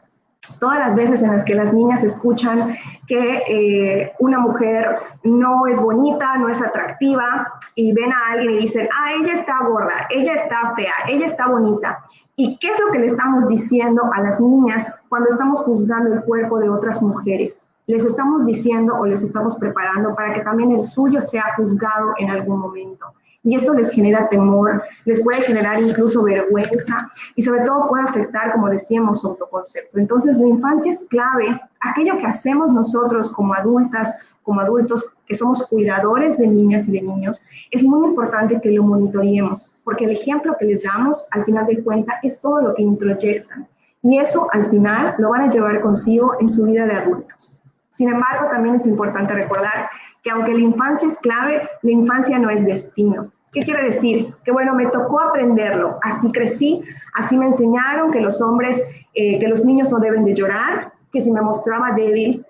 Todas las veces en las que las niñas escuchan que una mujer no es bonita, no es atractiva, y ven a alguien y dicen, ella está gorda, ella está fea, ella está bonita. ¿Y qué es lo que le estamos diciendo a las niñas cuando estamos juzgando el cuerpo de otras mujeres? Les estamos diciendo o les estamos preparando para que también el suyo sea juzgado en algún momento. Y esto les genera temor, les puede generar incluso vergüenza y sobre todo puede afectar, como decíamos, su autoconcepto. Entonces, la infancia es clave. Aquello que hacemos nosotros como adultas, como adultos que somos cuidadores de niñas y de niños, es muy importante que lo monitoreemos, porque el ejemplo que les damos, al final de cuentas, es todo lo que introyectan. Y eso, al final, lo van a llevar consigo en su vida de adultos. Sin embargo, también es importante recordar que aunque la infancia es clave, la infancia no es destino. ¿Qué quiere decir? Que bueno, me tocó aprenderlo, así crecí, así me enseñaron que los hombres, que los niños no deben de llorar, que si me mostraba débil,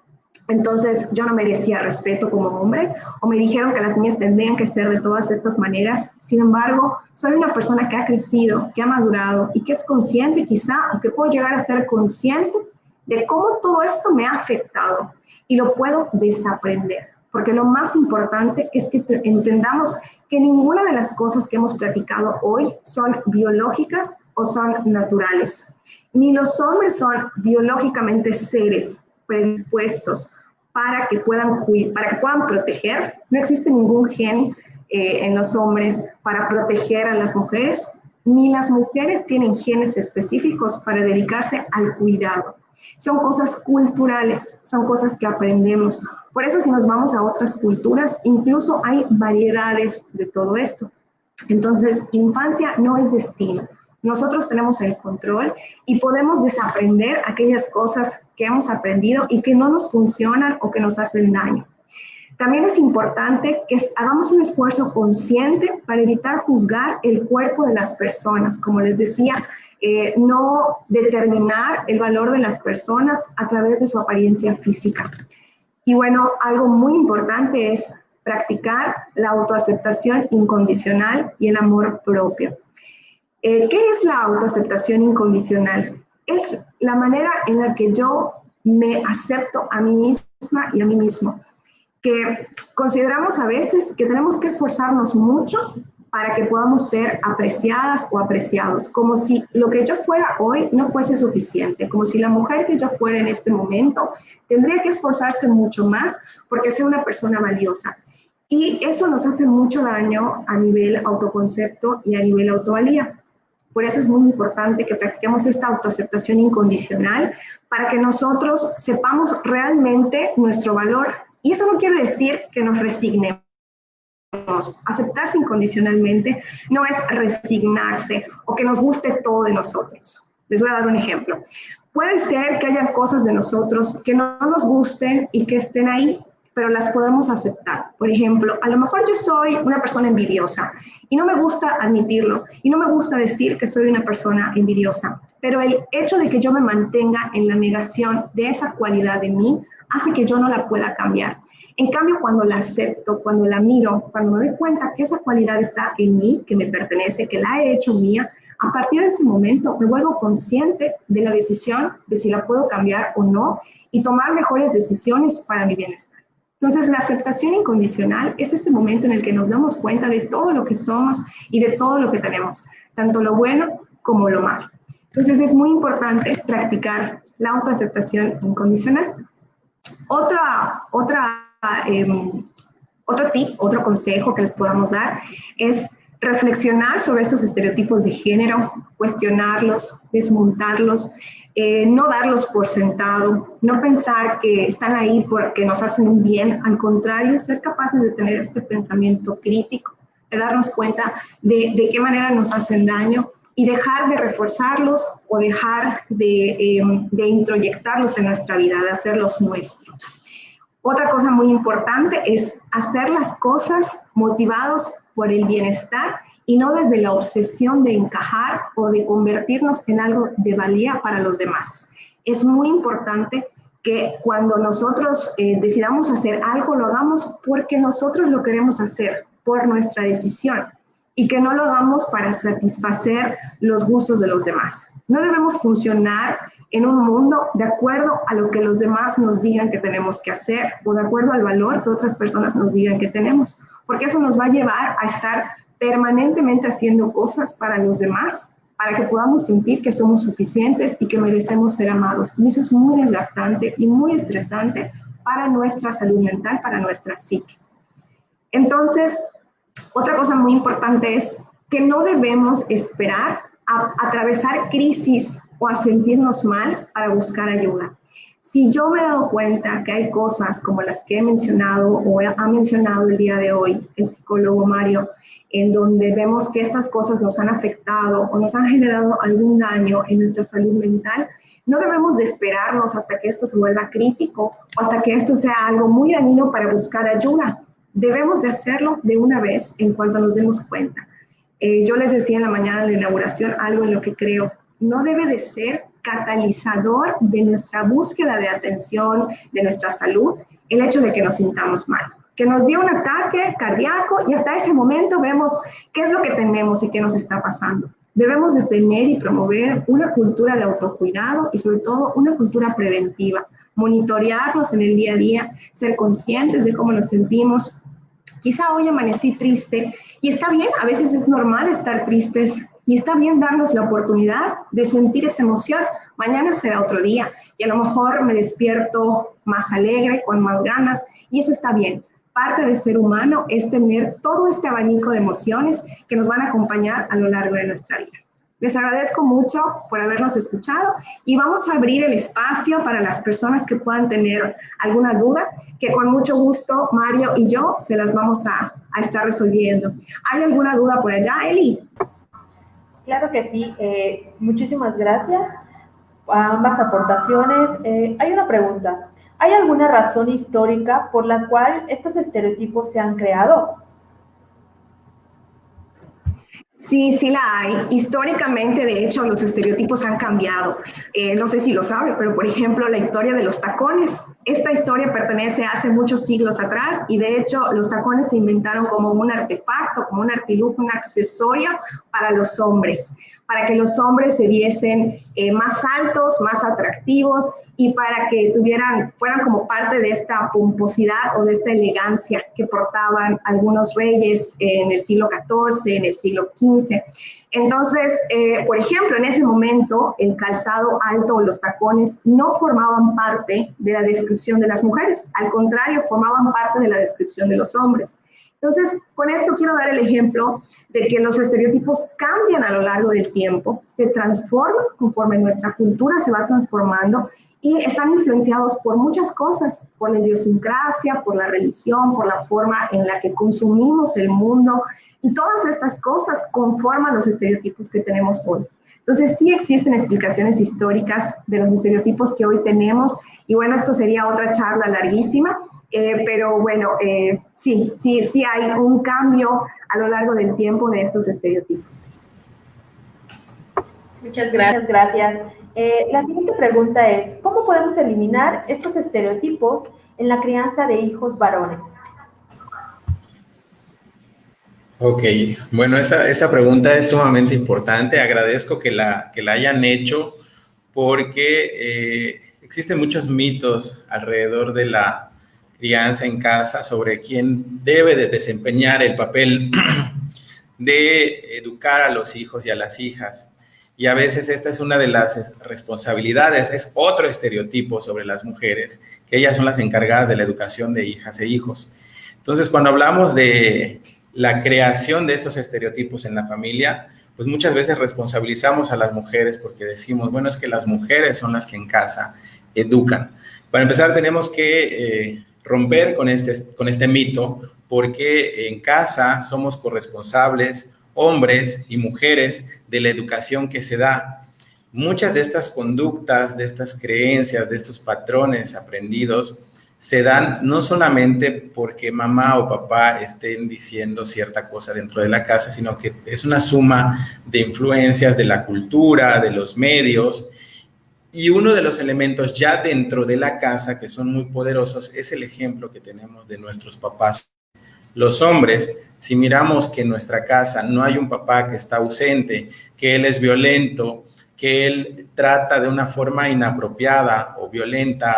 entonces yo no merecía respeto como hombre, o me dijeron que las niñas tendrían que ser de todas estas maneras. Sin embargo, soy una persona que ha crecido, que ha madurado y que es consciente quizá, o que puedo llegar a ser consciente de cómo todo esto me ha afectado y lo puedo desaprender. Porque lo más importante es que entendamos que ninguna de las cosas que hemos platicado hoy son biológicas o son naturales. Ni los hombres son biológicamente seres predispuestos para que puedan proteger. No existe ningún gen en los hombres para proteger a las mujeres, ni las mujeres tienen genes específicos para dedicarse al cuidado. Son cosas culturales, son cosas que aprendemos. Por eso si nos vamos a otras culturas, incluso hay variedades de todo esto. Entonces, infancia no es destino. Nosotros tenemos el control y podemos desaprender aquellas cosas que hemos aprendido y que no nos funcionan o que nos hacen daño. También es importante que hagamos un esfuerzo consciente para evitar juzgar el cuerpo de las personas. Como les decía, no determinar el valor de las personas a través de su apariencia física. Y bueno, algo muy importante es practicar la autoaceptación incondicional y el amor propio. ¿Qué es la autoaceptación incondicional? Es la manera en la que yo me acepto a mí misma y a mí mismo. Que consideramos a veces que tenemos que esforzarnos mucho para que podamos ser apreciadas o apreciados, como si lo que yo fuera hoy no fuese suficiente, como si la mujer que yo fuera en este momento tendría que esforzarse mucho más porque sea una persona valiosa. Y eso nos hace mucho daño a nivel autoconcepto y a nivel autovalía. Por eso es muy importante que practiquemos esta autoaceptación incondicional para que nosotros sepamos realmente nuestro valor. Y eso no quiere decir que nos resignemos. Aceptarse incondicionalmente no es resignarse o que nos guste todo de nosotros. Les voy a dar un ejemplo. Puede ser que haya cosas de nosotros que no nos gusten y que estén ahí, pero las podemos aceptar. Por ejemplo, a lo mejor yo soy una persona envidiosa y no me gusta admitirlo y no me gusta decir que soy una persona envidiosa, pero el hecho de que yo me mantenga en la negación de esa cualidad de mí hace que yo no la pueda cambiar. En cambio, cuando la acepto, cuando la miro, cuando me doy cuenta que esa cualidad está en mí, que me pertenece, que la he hecho mía, a partir de ese momento me vuelvo consciente de la decisión de si la puedo cambiar o no y tomar mejores decisiones para mi bienestar. Entonces, la aceptación incondicional es este momento en el que nos damos cuenta de todo lo que somos y de todo lo que tenemos, tanto lo bueno como lo malo. Entonces es muy importante practicar la autoaceptación incondicional. Otro tip, otro consejo que les podamos dar es reflexionar sobre estos estereotipos de género, cuestionarlos, desmontarlos, no darlos por sentado, no pensar que están ahí porque nos hacen un bien, al contrario, ser capaces de tener este pensamiento crítico, de darnos cuenta de qué manera nos hacen daño y dejar de reforzarlos o dejar de introyectarlos en nuestra vida, de hacerlos nuestros. Otra cosa muy importante es hacer las cosas motivados por el bienestar y no desde la obsesión de encajar o de convertirnos en algo de valía para los demás. Es muy importante que cuando nosotros decidamos hacer algo, lo hagamos porque nosotros lo queremos hacer, por nuestra decisión, y que no lo hagamos para satisfacer los gustos de los demás. No debemos funcionar en un mundo de acuerdo a lo que los demás nos digan que tenemos que hacer o de acuerdo al valor que otras personas nos digan que tenemos, porque eso nos va a llevar a estar permanentemente haciendo cosas para los demás, para que podamos sentir que somos suficientes y que merecemos ser amados. Y eso es muy desgastante y muy estresante para nuestra salud mental, para nuestra psique. Entonces, otra cosa muy importante es que no debemos esperar a atravesar crisis o a sentirnos mal para buscar ayuda. Si yo me he dado cuenta que hay cosas como las que he mencionado o ha mencionado el día de hoy el psicólogo Mario, en donde vemos que estas cosas nos han afectado o nos han generado algún daño en nuestra salud mental, no debemos de esperarnos hasta que esto se vuelva crítico o hasta que esto sea algo muy dañino para buscar ayuda. Debemos de hacerlo de una vez en cuanto nos demos cuenta. Yo les decía en la mañana de la inauguración algo en lo que creo. No debe de ser catalizador de nuestra búsqueda de atención, de nuestra salud, el hecho de que nos sintamos mal. Que nos dio un ataque cardíaco y hasta ese momento vemos qué es lo que tenemos y qué nos está pasando. Debemos de tener y promover una cultura de autocuidado y sobre todo una cultura preventiva. Monitorearnos en el día a día, ser conscientes de cómo nos sentimos. Quizá hoy amanecí triste y está bien, a veces es normal estar tristes y está bien darnos la oportunidad de sentir esa emoción. Mañana será otro día y a lo mejor me despierto más alegre, con más ganas y eso está bien. Parte de ser humano es tener todo este abanico de emociones que nos van a acompañar a lo largo de nuestra vida. Les agradezco mucho por habernos escuchado y vamos a abrir el espacio para las personas que puedan tener alguna duda, que con mucho gusto Mario y yo se las vamos a estar resolviendo. ¿Hay alguna duda por allá, Eli? Claro que sí. Muchísimas gracias a ambas aportaciones. Hay una pregunta. ¿Hay alguna razón histórica por la cual estos estereotipos se han creado? Sí, sí la hay. Históricamente, de hecho, los estereotipos han cambiado. No sé si lo sabe, pero por ejemplo, la historia de los tacones. Esta historia pertenece a hace muchos siglos atrás y de hecho los tacones se inventaron como un artefacto, como un artilugio, un accesorio para los hombres, para que los hombres se viesen más altos, más atractivos y para que fueran como parte de esta pomposidad o de esta elegancia que portaban algunos reyes en el siglo XIV, en el siglo XV. Entonces, por ejemplo, en ese momento, el calzado alto o los tacones no formaban parte de la descripción de las mujeres, al contrario, formaban parte de la descripción de los hombres. Entonces, con esto quiero dar el ejemplo de que los estereotipos cambian a lo largo del tiempo, se transforman conforme nuestra cultura se va transformando y están influenciados por muchas cosas, por la idiosincrasia, por la religión, por la forma en la que consumimos el mundo y todas estas cosas conforman los estereotipos que tenemos hoy. Entonces, sí existen explicaciones históricas de los estereotipos que hoy tenemos y bueno, esto sería otra charla larguísima, pero bueno, sí hay un cambio a lo largo del tiempo de estos estereotipos. Muchas gracias. La siguiente pregunta es, ¿cómo podemos eliminar estos estereotipos en la crianza de hijos varones? Ok, bueno, esta pregunta es sumamente importante. Agradezco que la hayan hecho porque existen muchos mitos alrededor de la crianza en casa sobre quién debe de desempeñar el papel de educar a los hijos y a las hijas. y a veces esta es una de las responsabilidades, es otro estereotipo sobre las mujeres, que ellas son las encargadas de la educación de hijas e hijos. Entonces, cuando hablamos de la creación de estos estereotipos en la familia, pues muchas veces responsabilizamos a las mujeres porque decimos, bueno, es que las mujeres son las que en casa educan. Para empezar, tenemos que romper con este mito, porque en casa somos corresponsables, hombres y mujeres, de la educación que se da. Muchas de estas conductas, de estas creencias, de estos patrones aprendidos, se dan no solamente porque mamá o papá estén diciendo cierta cosa dentro de la casa, sino que es una suma de influencias de la cultura, de los medios, y uno de los elementos ya dentro de la casa que son muy poderosos es el ejemplo que tenemos de nuestros papás. Los hombres, si miramos que en nuestra casa no hay un papá que está ausente, que él es violento, que él trata de una forma inapropiada o violenta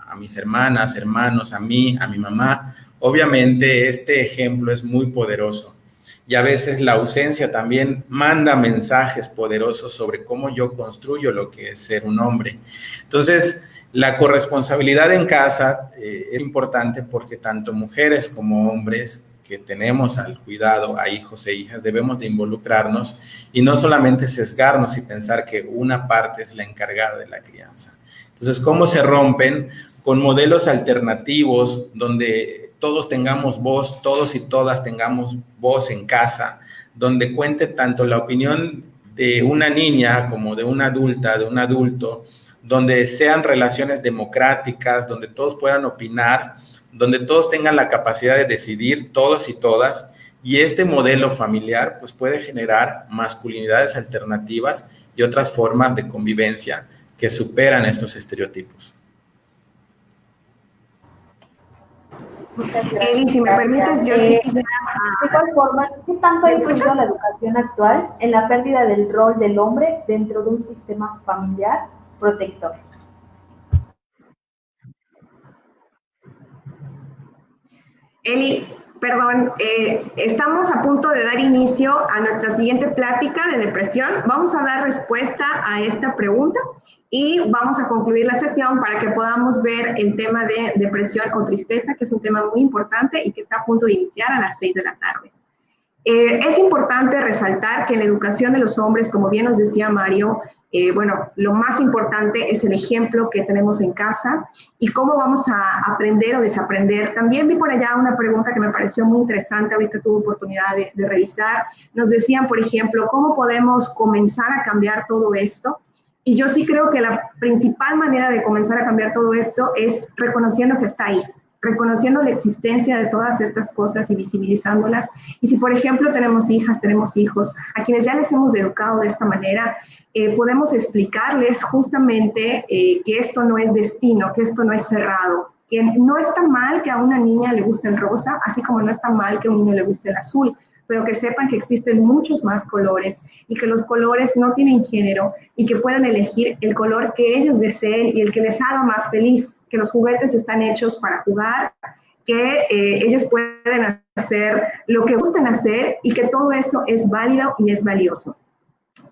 a mis hermanas, hermanos, a mí, a mi mamá, obviamente este ejemplo es muy poderoso. Y a veces la ausencia también manda mensajes poderosos sobre cómo yo construyo lo que es ser un hombre. Entonces, la corresponsabilidad en casa es importante porque tanto mujeres como hombres que tenemos al cuidado a hijos e hijas debemos de involucrarnos y no solamente sesgarnos y pensar que una parte es la encargada de la crianza. Entonces, ¿cómo se rompen? Con modelos alternativos donde todos tengamos voz, todos y todas tengamos voz en casa, donde cuente tanto la opinión de una niña como de una adulta, de un adulto, donde sean relaciones democráticas, donde todos puedan opinar, donde todos tengan la capacidad de decidir, todos y todas, y este modelo familiar pues puede generar masculinidades alternativas y otras formas de convivencia que superan estos estereotipos. Eli, si me permites, yo sí quisiera... De igual forma, ¿qué tanto ha influido la educación actual en la pérdida del rol del hombre dentro de un sistema familiar protector? Eli, perdón, estamos a punto de dar inicio a nuestra siguiente plática de depresión. Vamos a dar respuesta a esta pregunta y vamos a concluir la sesión para que podamos ver el tema de depresión o tristeza, que es un tema muy importante y que está a punto de iniciar a las 6 de la tarde. Es importante resaltar que en la educación de los hombres, como bien nos decía Mario, bueno, lo más importante es el ejemplo que tenemos en casa y cómo vamos a aprender o desaprender. También vi por allá una pregunta que me pareció muy interesante, ahorita tuve oportunidad de revisar. Nos decían, por ejemplo, ¿cómo podemos comenzar a cambiar todo esto? Y yo sí creo que la principal manera de comenzar a cambiar todo esto es reconociendo que está ahí, reconociendo la existencia de todas estas cosas y visibilizándolas. Y si, por ejemplo, tenemos hijas, tenemos hijos, a quienes ya les hemos educado de esta manera, podemos explicarles justamente que esto no es destino, que esto no es cerrado, que no está mal que a una niña le guste el rosa, así como no está mal que a un niño le guste el azul, pero que sepan que existen muchos más colores y que los colores no tienen género y que puedan elegir el color que ellos deseen y el que les haga más feliz, que los juguetes están hechos para jugar, que ellos pueden hacer lo que gusten hacer y que todo eso es válido y es valioso.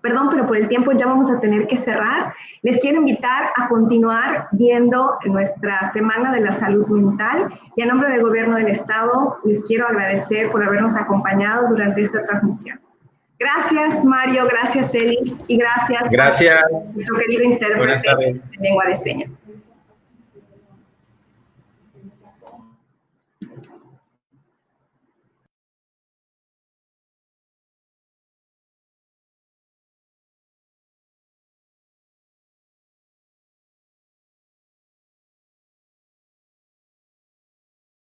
Perdón, pero por el tiempo ya vamos a tener que cerrar. Les quiero invitar a continuar viendo nuestra Semana de la Salud Mental y a nombre del Gobierno del Estado les quiero agradecer por habernos acompañado durante esta transmisión. Gracias, Mario, gracias, Eli, y gracias a nuestro querido intérprete de lengua de señas.